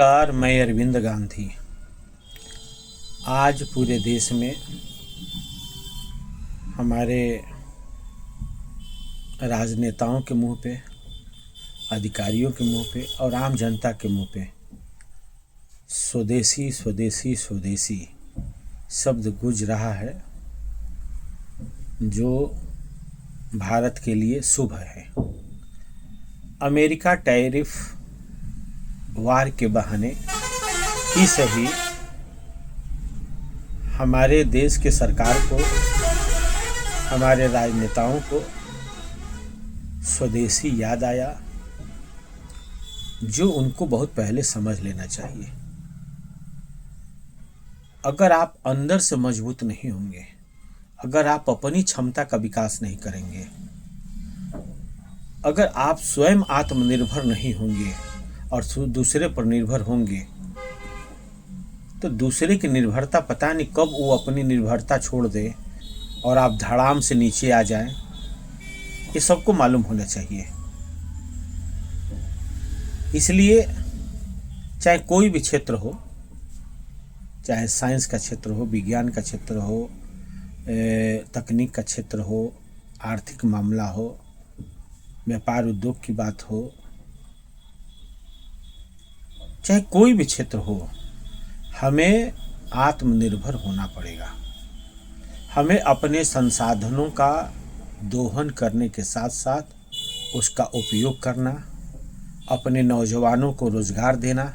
नमस्कार, मैं अरविंद गांधी। आज पूरे देश में हमारे राजनेताओं के मुंह पे, अधिकारियों के मुंह पे और आम जनता के मुंह पे स्वदेशी स्वदेशी स्वदेशी शब्द गूंज रहा है, जो भारत के लिए शुभ है। अमेरिका टैरिफ वार के बहाने ही सही हमारे देश के सरकार को, हमारे राजनेताओं को स्वदेशी याद आया, जो उनको बहुत पहले समझ लेना चाहिए। अगर आप अंदर से मजबूत नहीं होंगे, अगर आप अपनी क्षमता का विकास नहीं करेंगे, अगर आप स्वयं आत्मनिर्भर नहीं होंगे और दूसरे पर निर्भर होंगे, तो दूसरे की निर्भरता पता नहीं कब वो अपनी निर्भरता छोड़ दे और आप धड़ाम से नीचे आ जाएं। ये सबको मालूम होना चाहिए। इसलिए चाहे कोई भी क्षेत्र हो, चाहे साइंस का क्षेत्र हो, विज्ञान का क्षेत्र हो, तकनीक का क्षेत्र हो, आर्थिक मामला हो, व्यापार उद्योग की बात हो, चाहे कोई भी क्षेत्र हो, हमें आत्मनिर्भर होना पड़ेगा। हमें अपने संसाधनों का दोहन करने के साथ साथ उसका उपयोग करना, अपने नौजवानों को रोजगार देना,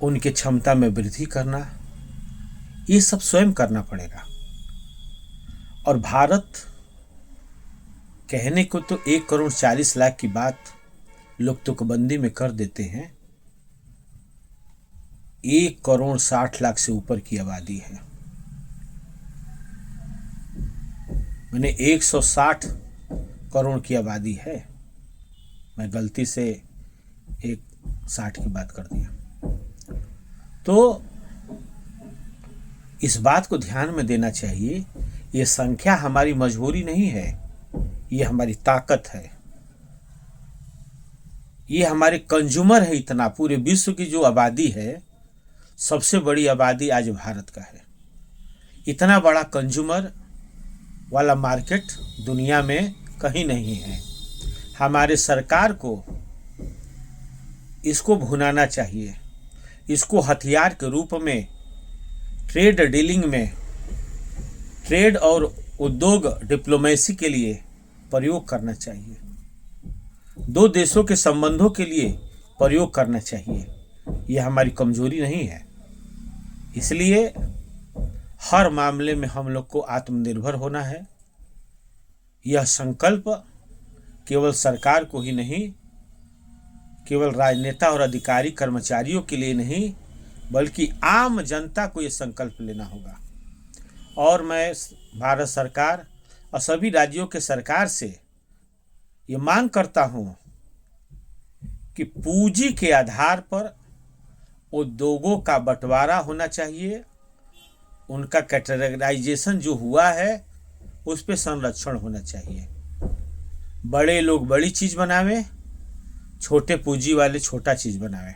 उनकी क्षमता में वृद्धि करना, ये सब स्वयं करना पड़ेगा। और भारत कहने को तो 1,40,00,000 की बात लोग तुकबंदी में कर देते हैं। 1,60,00,000 से ऊपर की आबादी है। मैंने 160 करोड़ की आबादी है। मैं गलती से 160 की बात कर दिया। तो इस बात को ध्यान में देना चाहिए, ये संख्या हमारी मजबूरी नहीं है, ये हमारी ताकत है, ये हमारे कंज्यूमर है। इतना पूरे विश्व की जो आबादी है, सबसे बड़ी आबादी आज भारत का है। इतना बड़ा कंज्यूमर वाला मार्केट दुनिया में कहीं नहीं है। हमारे सरकार को इसको भुनाना चाहिए, इसको हथियार के रूप में ट्रेड डीलिंग में, ट्रेड और उद्योग डिप्लोमेसी के लिए प्रयोग करना चाहिए, दो देशों के संबंधों के लिए प्रयोग करना चाहिए। यह हमारी कमजोरी नहीं है। इसलिए हर मामले में हम लोग को आत्मनिर्भर होना है। यह संकल्प केवल सरकार को ही नहीं, केवल राजनेता और अधिकारी कर्मचारियों के लिए नहीं, बल्कि आम जनता को यह संकल्प लेना होगा। और मैं भारत सरकार और सभी राज्यों के सरकार से ये मांग करता हूं कि पूंजी के आधार पर उद्योगों का बंटवारा होना चाहिए। उनका कैटेगराइजेशन जो हुआ है, उस पे संरक्षण होना चाहिए। बड़े लोग बड़ी चीज बनावे, छोटे पूंजी वाले छोटा चीज बनावे,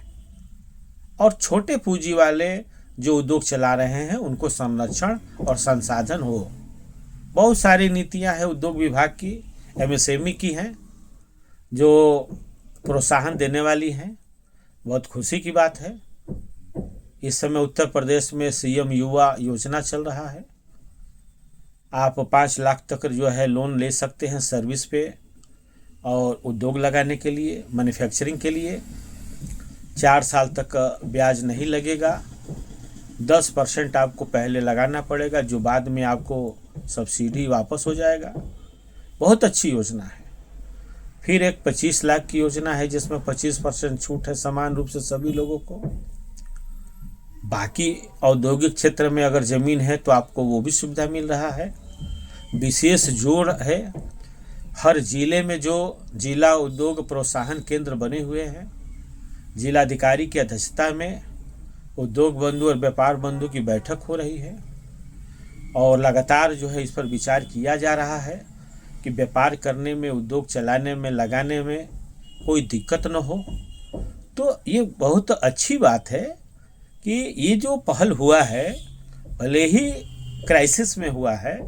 और छोटे पूंजी वाले जो उद्योग चला रहे हैं उनको संरक्षण और संसाधन हो। बहुत सारी नीतियां हैं उद्योग विभाग की, एमएसएमई की हैं, जो प्रोत्साहन देने वाली हैं। बहुत खुशी की बात है। इस समय उत्तर प्रदेश में सीएम युवा योजना चल रहा है। आप 5 लाख तक जो है लोन ले सकते हैं सर्विस पे और उद्योग लगाने के लिए, मैन्युफैक्चरिंग के लिए। 4 साल तक ब्याज नहीं लगेगा। 10% आपको पहले लगाना पड़ेगा, जो बाद में आपको सब्सिडी वापस हो जाएगा। बहुत अच्छी योजना है। फिर एक 25 लाख की योजना है, जिसमें 25% छूट है समान रूप से सभी लोगों को। बाकी औद्योगिक क्षेत्र में अगर ज़मीन है तो आपको वो भी सुविधा मिल रहा है। विशेष जोर है हर जिले में जो जिला उद्योग प्रोत्साहन केंद्र बने हुए हैं, जिलाधिकारी की अध्यक्षता में उद्योग बंधु और व्यापार बंधु की बैठक हो रही है और लगातार जो है इस पर विचार किया जा रहा है कि व्यापार करने में, उद्योग चलाने में, लगाने में कोई दिक्कत न हो। तो ये बहुत अच्छी बात है कि ये जो पहल हुआ है, भले ही क्राइसिस में हुआ है,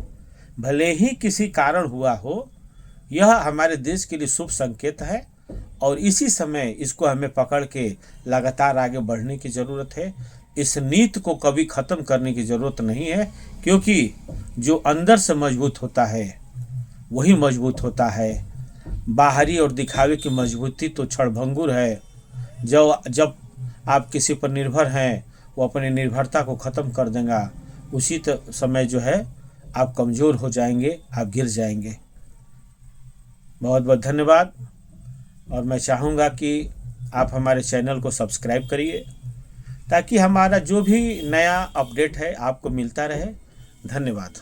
भले ही किसी कारण हुआ हो, यह हमारे देश के लिए शुभ संकेत है और इसी समय इसको हमें पकड़ के लगातार आगे बढ़ने की ज़रूरत है। इस नीति को कभी ख़त्म करने की ज़रूरत नहीं है, क्योंकि जो अंदर से मजबूत होता है वही मजबूत होता है। बाहरी और दिखावे की मजबूती तो क्षणभंगुर है। जब आप किसी पर निर्भर हैं, वो अपनी निर्भरता को ख़त्म कर देगा, उसी समय जो है आप कमज़ोर हो जाएंगे, आप गिर जाएंगे। बहुत बहुत धन्यवाद। और मैं चाहूँगा कि आप हमारे चैनल को सब्सक्राइब करिए ताकि हमारा जो भी नया अपडेट है आपको मिलता रहे। धन्यवाद।